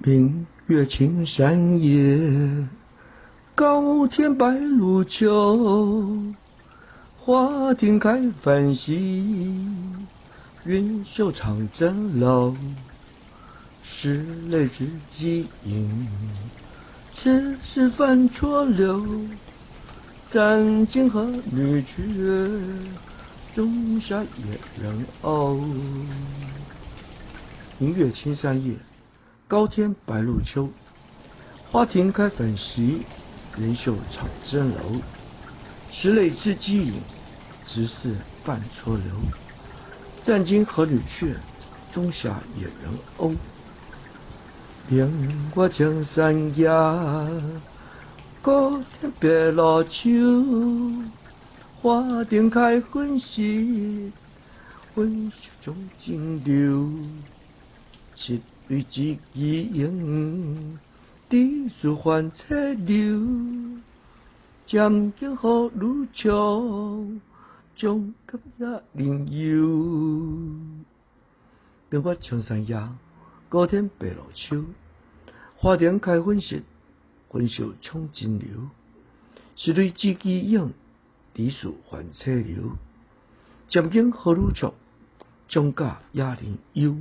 明月青山夜，高天白露秋。花庭开繁喜，云袖长征楼。拭泪之积饮，此时泛浊流。暂尽和女却，仲夏夜人鸥。明月青山夜，高天白露秋。花庭开繁喜，云袖长征楼。拭泪之积饮，直似泛浊流。暂尽和女却，仲夏夜人鸥。莲花江山崖，高天白露秋。花庭开欢喜，温袖中金流。七缕积影，低诉还彩柳。江边好路桥，中隔也林幽。莲花江山崖，高天白露秋。花庭开欢喜，温袖冲金流。七缕积影，低诉还彩柳。江边好路桥，中隔也林幽。